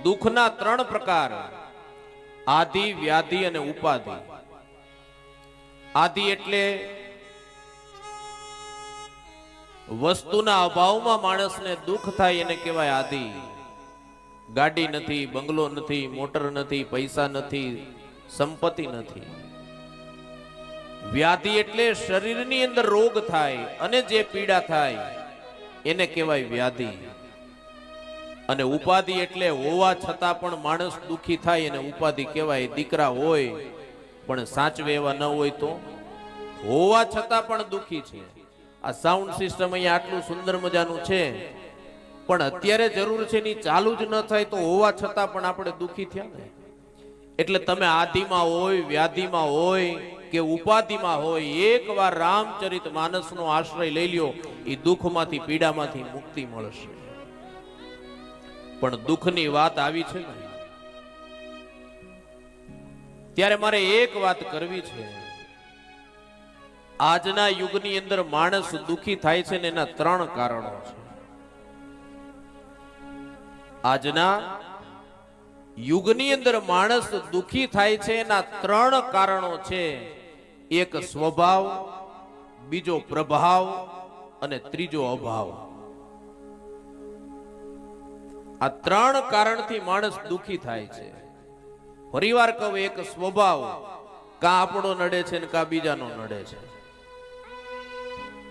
દુઃખના ત્રણ પ્રકાર, આદિ, વ્યાધિ અને ઉપાધિ. આદિ એટલે વસ્તુના અભાવમાં માણસને દુઃખ થાય એને કહેવાય આદિ. ગાડી નથી, બંગલો નથી, મોટર નથી, પૈસા નથી, સંપત્તિ નથી. વ્યાધિ એટલે શરીરની અંદર રોગ થાય અને જે પીડા થાય એને કહેવાય વ્યાધિ. અને ઉપાધિ એટલે હોવા છતાં પણ માણસ દુખી થાય એને ઉપાધિ કહેવાય. દીકરા હોય પણ સાચવે એવા ન હોય તો હોવા છતાં પણ દુખી છે. આ સાઉન્ડ સિસ્ટમ અહીંયા આટલું સુંદર મજાનું છે પણ અત્યારે જરૂર છે ની ચાલુ જ ન થાય તો હોવા છતાં પણ આપણે દુખી થયા ને. એટલે તમે આદિમાં હોય, વ્યાધિમાં હોય કે ઉપાધિમાં હોય, એકવાર રામચરિત માનસનો આશ્રય લઈ લ્યો, એ દુઃખમાંથી, પીડામાંથી મુક્તિ મળશે. પણ દુઃખની વાત આવી છે ને ત્યારે મારે એક વાત કરવી છે. આજના યુગની અંદર માણસ દુખી થાય છે ને એના ત્રણ કારણો છે. આજના યુગની અંદર માણસ દુખી થાય છે એના ત્રણ કારણો છે. એક સ્વભાવ, બીજો પ્રભાવ અને ત્રીજો અભાવ. આ ત્રણ કારણથી માણસ દુખી થાય છે. ફરીવાર કહું, એક સ્વભાવ, કા આપણો નડે છે ને કા બીજાનો નડે છે.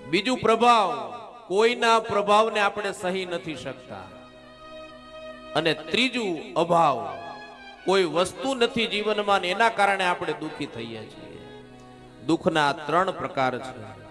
બીજું પ્રભાવ, કોઈના પ્રભાવને આપણે સહી નથી શકતા. અને ત્રીજું અભાવ, કોઈ વસ્તુ નથી જીવનમાં એના કારણે આપણે દુખી થઈએ છીએ. દુઃખના ત્રણ પ્રકાર છે.